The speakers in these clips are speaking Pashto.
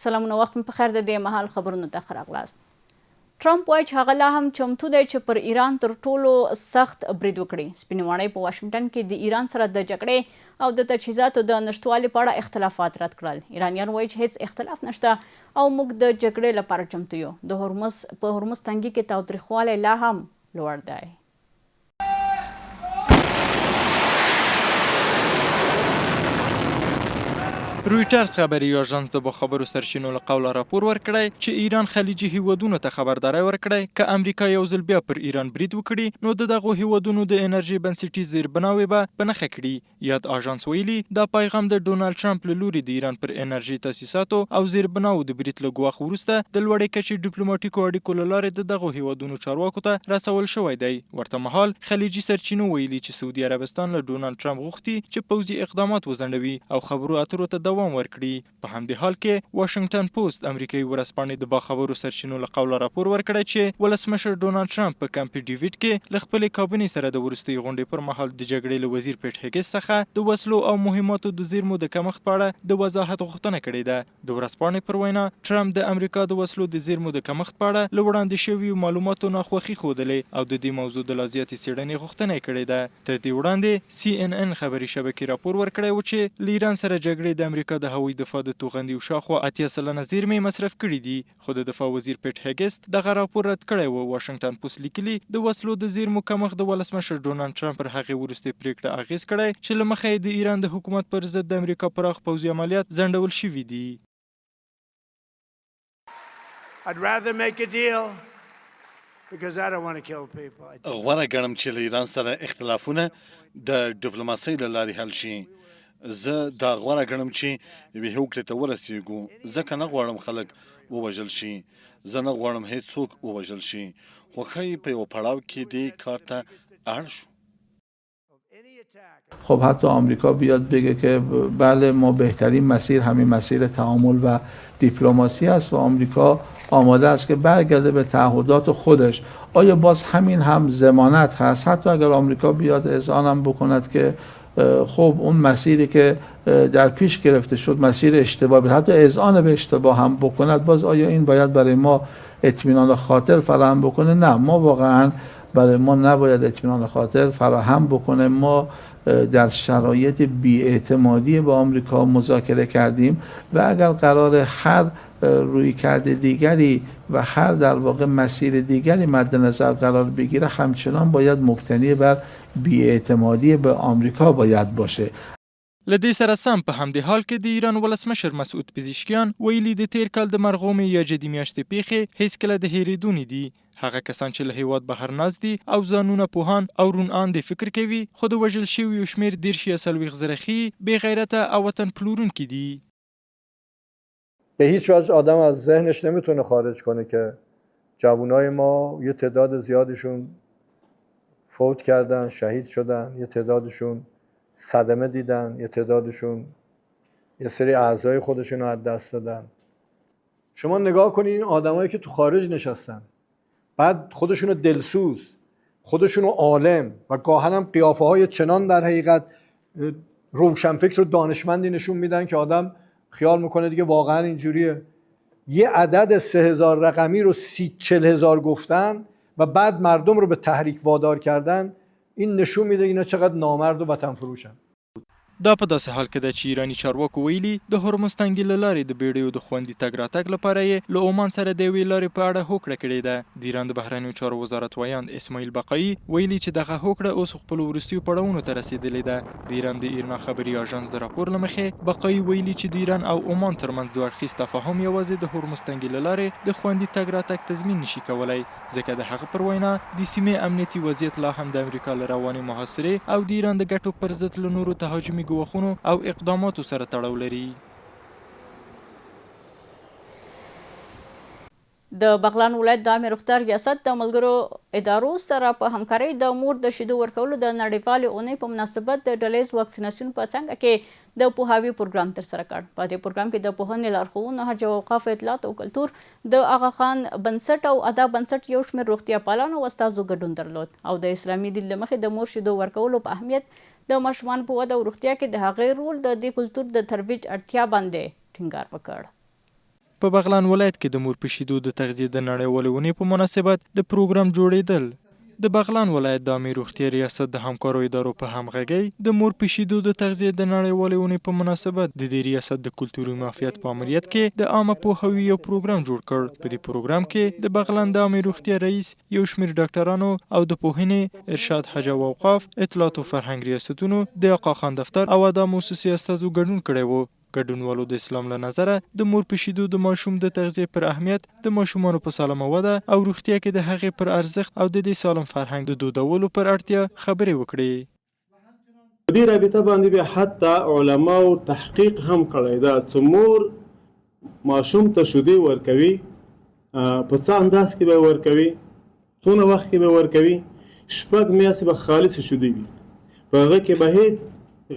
سلامونه وخت مو په خیر د دې مهال خبرونو ته ښه راغلاست. ټرمپ وایي چې هغه لا هم چمتو دی چې پر ایران تر ټولو سخت برید وکړي. سپینې ماڼۍ په واشنګټن کې د ایران سره د جګړې او د تجهیزاتو د نشتوالي په اړه اختلافات رد کړل. ایرانیان وایي چې هیڅ اختلاف نشته او موږ د جګړې لپاره چمتو یو. د هرمز تنګي کې تاوتریخوالی لا هم لوړ دی. رویټرز خبري اژانس د خبرو سرچینو له قوله راپور ورکړی چې ایران خلیجي هیوادونو ته خبرداری ورکړی که امریکا یو ځل بیا پر ایران برید وکړي نو د دغو هیوادونو د انرژي بنسټیز زیربناوې به په نښه کړي. یاد اژانس ویلي دا پیغام د ډونالډ ټرمپ له لوري د ایران پر انرژي تاسیساتو او زیربناوو د برید له ګواښ وروسته د لوړې کچې ډیپلوماټیکو اړیکو له لارې د دغو هیوادونو چارواکو ته رسول شوی دی. ورته مهال خلیجي سرچینو ویلي چې سعودي عربستان له ډونالډ ټرمپ غوښتي چې پوځي اقدامات وځنډوي او خبرو اترو ته دوام ورکړي. په همدې حال کې واشنګټن پوسټ امریکایي ورځپاڼې د باخبرو سرچینو له قوله راپور ورکړی چې ولسمشر ډونالډ ټرمپ په کمپ ډیویډ کې له خپلې کابینې سره د وروستۍ غونډې پر مهال د جګړې له وزیر پیټ هیګس څخه د وسلو او مهماتو د زیرمو د کمښت په اړه د وضاحت غوښتنه کړې ده. د ورځپاڼې پر وینا ټرمپ د امریکا د وسلو د زیرمو د کمښت په اړه له وړاندې شویو معلوماتو ناخوښي ښودلې او د دې موضوع د لا زیاتې څېړنې غوښتنه کړې ده. تر دې وړاندې CNN خبري شبکې راپور ورکړی و چې له ایران سره جګړې د امریکا د هوایي دفاع د توغندي او شاوخوا 80 سلنه زیرمې مصرف کړي دي. خو د دفاع وزیر پیټ هیګس دغه راپور رد کړی و. واشنګټن پوسټ لیکلي د وسلو د زیرمو کمښت د ولسمشر ډونالډ ټرمپ پر هغې وروستۍ پریکړه اغیز کړی چې له مخې د ایران د حکومت پر ضد د امریکا پراخ پوځي عملیات ځنډول شوي دي. غوره ګڼم چې له ایران سره اختلافونه د ډیپلوماسۍ له لارې حل شي. زه دا غوره ګڼم چې یوې هوکړې ته ورسیږو ځکه نه غواړم خلک ووژل شي. زه نه غواړم هیڅ څوک ووژل شي خو ښایي په یو پړاو کې دې کار ته اړ شو. خب حتی آمریکا بیاد بگه که بله ما بهترین مسیر همین مسیر تعامل و دیپلماسی است و آمریکا آماده است که برگرده به تعهدات خودش. آیا باز همین هم ضمانت هست؟ حتی اگر آمریکا بیاد اذعانم بکند که خب اون مسیری که در پیش گرفته شد مسیر اشتباه، حتی اذعان به اشتباه هم بکند، باز آیا این باید برای ما اطمینان خاطر فراهم بکنه؟ نه، ما واقعا برای ما نباید اطمینان خاطر فراهم بکنه. ما در شرایط بی‌اعتمادی با آمریکا مذاکره کردیم و اگر قرار هر رویکرد دیگری و هر در واقع مسیر دیگری مد نظر قرار بگیره همچنان باید مبتنی بر بی‌اعتمادی به آمریکا باید باشه. لدې سره سم په همدې حال کې د ایران ولسمشر مسعود پزشکیان ویلي د تیر کال د مرغومې یا جدي میاشتې پیښې هیڅکله د هېرېدو نه دي. هغه کسان چې له هیواد بهر ناست دي او ځانونه پوهان او رونان د فکر کوي خو د وژل شویو شمېر 10 یا 40 زره ښیي بې غیرته او وطن پلورونکي دي. به هیچ وجه آدم از ذهنش نمیتونه خارج کنه که جوانای ما یه تعداد زیادشون فوت کردن، شهید شدن، یه تعدادشون صدمه دیدن، یه تعدادشون یه سری اعضای خودشون رو از دست دادن. شما نگاه کنید این آدمایی که تو خارج نشستن بعد خودشون دلسوز، خودشون عالم و گاهن هم قیافه های چنان در حقیقت روشنفکر و دانشمندی نشون میدن که آدم خیال میکنه دیگه واقعا اینجوریه. یه عدد 3000 رقمی رو 40,000 گفتن و بعد مردم رو به تحریک وادار کردن. این نشون میده اینا چقدر نامرد و وطن فروشن. دا په داسې حال کې ده چې ایراني چارواکو ویلي د هرمز تنګي له لارې د بیړیو د خوندي تګ راتګ لپاره یې له عمان سره د یوې لارې په اړه هوکړه کړې ده. د ایران د بهرنیو چارو وزارت ویاند اسماعیل بقایي ویلي چې دغه هوکړه اوس خپلو وروستیو پړاوونو ته رسېدلې ده. د ایران د ایرنا خبري اژانس د راپور له مخې بقایي ویلي چې د ایران او عمان ترمنځ دوه اړخیز تفاهم یوازې د هرمز تنګي له لارې د خوندي تګ راتګ تضمین نشي کولی ځکه د هغه پر وینا د سیمې امنیتي وضعیت لا هم د امریکا له روانې محاصرې او د ایران د ګټو پر ضد له نورو تهاجمي ګواښونو او اقداماتو سره تړاو لري. د بغلان ولایت د عامې روغتیا ریاست د ملګرو ادارو سره په همکارۍ د مور د شیدو ورکولو د نړیوالې اونۍ په مناسبت د ډلهییز واکسیناسیون په څنګه کې د پوهاوي پروګرام ترسره کړ. په دې پروګرام کې د پوهنې لارښوونو، حج او اوقافو اطلاعات او کلتور، د آغا خان بنسټ او ادا بنسټ یو شمېر روغتیا پالانو او استازو ګډون درلود او د اسلامي دین له مخې د مور شیدو ورکولو په اهمیت د ماشومان په وده او روغتیا کې د هغې رول د دې کلتور د ترویج اړتیا باندې ټینګار وکړ. په بغلان ولایت کې د مور په شیدو د تغذیې د نړیوالې اونۍ په مناسبت د پروګرام جوړېدل. د بغلان ولایت د عامې روغتیا ریاست د همکارو ادارو په همغږۍ د مور په شیدو د تغذیې د نړیوالې اونۍ په مناسبت د دې ریاست د کلتوري معافیت په امریت کې د عامه پوهاوي یو پروګرام جوړ کړ. په دې پروګرام کې د بغلان د عامې روغتیا رئیس، یو شمېر ډاکټرانو او د پوهنې، ارشاد، حج او اوقاف، اطلاعات او فرهنګ ریاستونو، د آقا خان دفتر او د موسسې استازو ګډون کړی و. ګډونوالو د اسلام له نظره د مور په شیدو د ماشوم د تغذیې پر اهمیت، د ماشومانو په سالمه وده او روغتیا کې د هغې پر ارزښت او د دې سالم فرهنګ د دودولو پر اړتیا خبرې وکړې. په دې رابطه باندې بیا حتی علماو تحقیق هم کړی ده چې مور ماشوم ته شیدې ورکوي په څه انداز کې به ورکوي، څونه وخت کې به ورکوي. 6 میاشتې به خالص شیدې وي، په هغه کې به هیڅ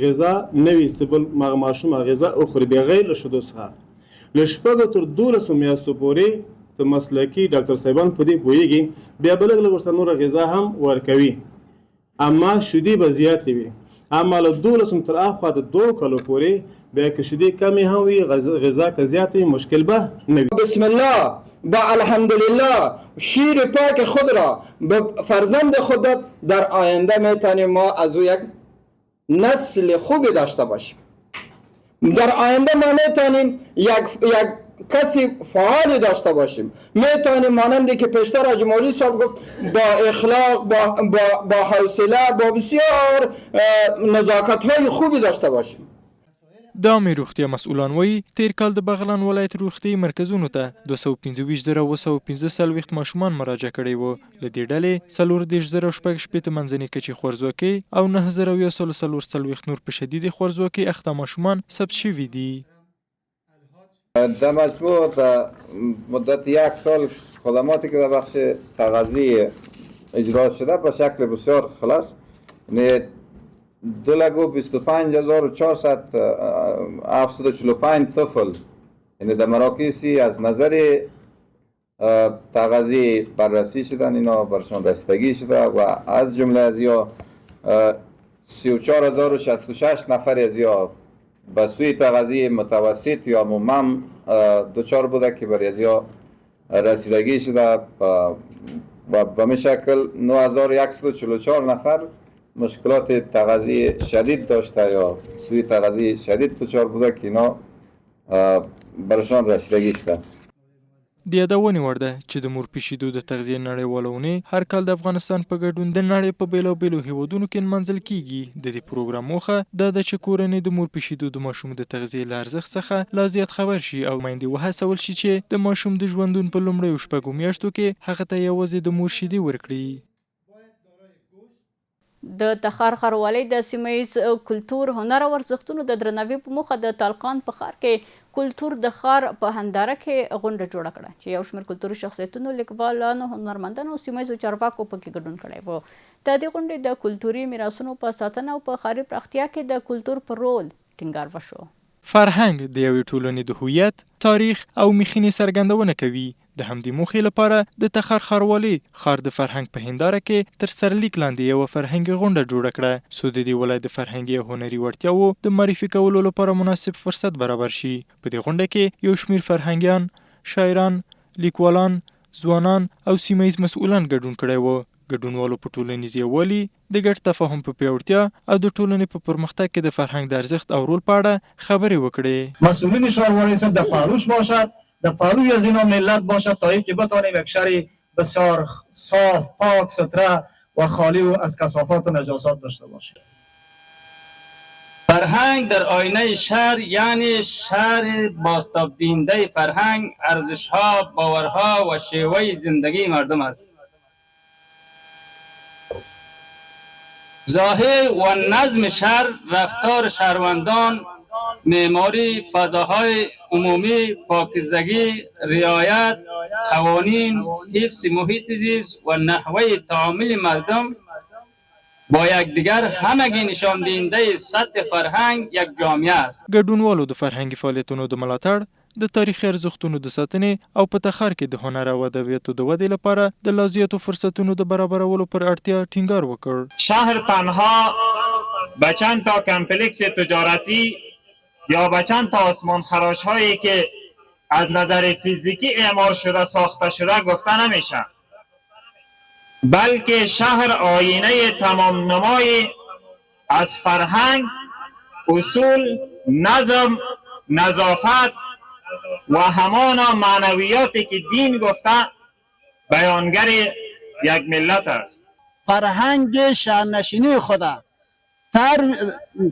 غذا نه وي چې بل ماشوم غذا وخوري بغیر له شیدو څخه. له 6 تر 12 میاشتو پورې ته مسلکي ډاکټر صاحبان په دې پوهېږي، بیا به لږ ورسره نوره غذا هم ورکوي، اما شیدې به زیاتې وي. اما له 12 تر اخوا د 2 کالو پورې بیا که شیدې کمې هم وي، غذا که زیات وي، مشکل به نه وي. بسم الله با الحمدلله شیر پاک خود را به فرزند خودت در آینده میتونیم ما از او یک نسل خوبی داشته باشیم. در آینده ما میتونیم یک کسی فعالی داشته باشیم. میتونیم مانندی که پیشتر حاج مولوی صاحب گفت با اخلاق، با حوصله، با بسیار نزاکت های خوبی داشته باشیم. د عامې روغتیا مسؤلان وایي تیر کال د بغلان ولایت روغتیایي مرکزونو ته 225,945 ماشومان مراجعه کړې وو. له دې ډلې 40,016 منځنۍ کچې خوارځواکۍ او 9,144 نور په شدیدې خوارځواکۍ اخته ماشومان ثبت شوي دي. در مجموع در مدت 1 سال خدماتی که در بخش تغذیه اجرا شده به شکل بسیار خلاص 2,25,445 طفل یعنی در مراکزی از نظر تغذیه بررسی شدن، اینا برشان رسیدگی شده و از جمله از یا 34,066 نفر از یا به سوی تغذیه متوسط یا ممم دچار بوده که بر از یا رسیدگی شده و به می شکل 9,144 نفر مشکلات تغذیه شدید داشته یا سوی تغذیه شدید دچار بوده که اینا برشان رسیدگی شده. د یادونې وړ ده چې د مور په شیدو د تغذیې نړیواله اونۍ هر کال د افغانستان په ګډون د نړۍ په بېلابېلو هیوادونو کې نمانځل کیږي. د دې پروګرام موخه دا ده چې کورنۍ د مور په شیدو د ماشوم د تغذیې له ارزښت څخه لا زیات خبر شي او میندې وهڅول شي چې د ماشوم د ژوندون په لومړیو 6 میاشتو کې هغه ته یوازې د مور شیدې ورکړي. د تخار ښاروالۍ د سیمه ییز کلتور، هنر او ارزښتونو د درناوي په موخه د تالقان په ښار کې کلتور د ښار په هنداره کې غونډه جوړه کړه چې یو شمېر کلتوري شخصیتونو، لیکوالانو، هنرمندانو او سیمه ییزو چارواکو پکې ګډون کړی و. د دې غونډې د کلتوري میراثونو په ساتنه او په ښاري پراختیا کې د کلتور پر رول ټینګار وشو. فرهنګ د یوې ټولنې د هویت، تاریخ او میخینې څرګندونه کوي. د همدې موخې لپاره د تخار ښاروالۍ ښار د فرهنګ په هنداره کې تر سرلیک لاندې یوه فرهنګي غونډه جوړه کړه څو د دې ولایت د فرهنګي او هنري وړتیاوو د معرفي کولو لپاره مناسب فرصت برابر شي. په دې غونډه کې یو شمېر فرهنګیان، شاعران، لیکوالان، ځوانان او سیمه ییز مسؤلان ګډون کړی و. ګډونوالو په ټولنیز یووالي، د ګډ تفاهم په پیاوړتیا او د ټولنې په پرمختګ کې د فرهنګ د ارزښت او رول په اړه خبرې وکړې. مسئولین شهرواری صاحب در پهلوش باشد، در پهلوی از اینا ملت باشد تا اینکه بتوانیم یک شهر بسیار صاف، پاک، ستره و خالی از کثافات و نجاسات داشته باشیم. فرهنگ در آینه شهر یعنی شهر بازتاب دهنده فرهنگ، ارزش‌ها، باورها و شیوه زندگی مردم است. ظاهر و نظم شهر، رفتار شهروندان، معماری، فضاهای عمومی، پاکیزگی، رعایت قوانین، حفظ محیط زیست و نحوه تعامل مردم با یکدیگر همگی نشان دهنده سطح فرهنگ یک جامعه است. ګډونوالو د فرهنګي فعالیتونو د ملاتړ، د تاریخي ارزښتونو د ساتنې او په تخار کې د هنر او ادبیاتو د ودې لپاره د لا زیاتو فرصتونو د برابرولو پر اړتیا ټینګار وکړ. شهر تنها به چند تا کمپلکس تجارتی یا به چند تا آسمان خراش هایی که از نظر فیزیکی اعمار شده ساخته شده گفته نمیشه، بلکه شهر آینه تمام نمای از فرهنگ، اصول، نظم، نظافت و همانا معنویاتی که دین گفته بیانگر یک ملت است. فرهنگ شهرنشینی خدا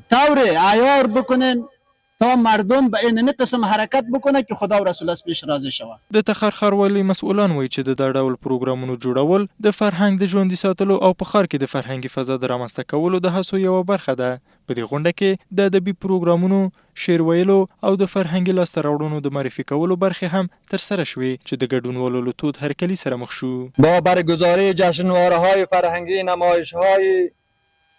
طور عیار بکنن تا مردم به این قسم حرکت بکنه که خدا و رسول اس پیش راضي شوه. د تخار ښاروالۍ مسؤلان وایي چې د دا ډول پروګرامونو جوړول د فرهنګ د ژوندي ساتلو او په ښار کې د فرهنګي فضا د رامنځته کولو د هڅو یوه برخه ده. په دې غونډه کې د ادبي پروګرامونو، شعر ویلو او د فرهنګي لاسته راوړنو د معرفي کولو برخې هم ترسره شوې چې د ګډونوالو له تود هرکلي سره مخ شو. با برگزاری جشنواره‌های فرهنگی، نمایش‌های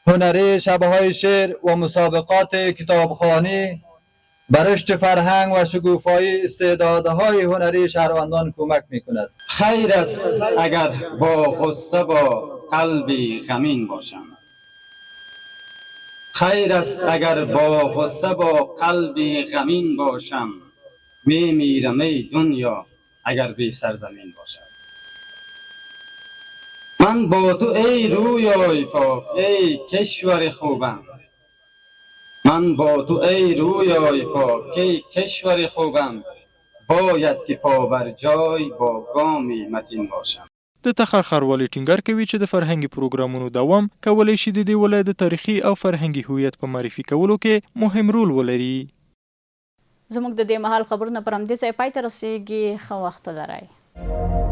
هنری، شب‌های شعر و مسابقات کتابخوانی بر رشد فرهنگ و شکوفایی استعدادهای هنری شهروندان کمک می‌کند. خیر است اگر با غصه با قلبی غمین باشم. خیر است اگر با غصه با قلبی غمین باشم. میمیرم ای دنیا اگر بی سرزمین باشم. من با تو ای رویای پاک ای کشور خوبم. من با تو ای رویای پاک ای کشور خوبم. باید که پا بر جای با گامی متین باشم. د تخار ښاروالۍ ټینګار کوي چې د فرهنګي پروګرامونو دوام کولی شي د دې ولایت د تاریخي او فرهنګي هویت په معرفي کولو کې مهم رول ولري. زموږ د دې مهال خبرونه پر همدې ځای پای ته رسیږي. ښه وخت ولرئ.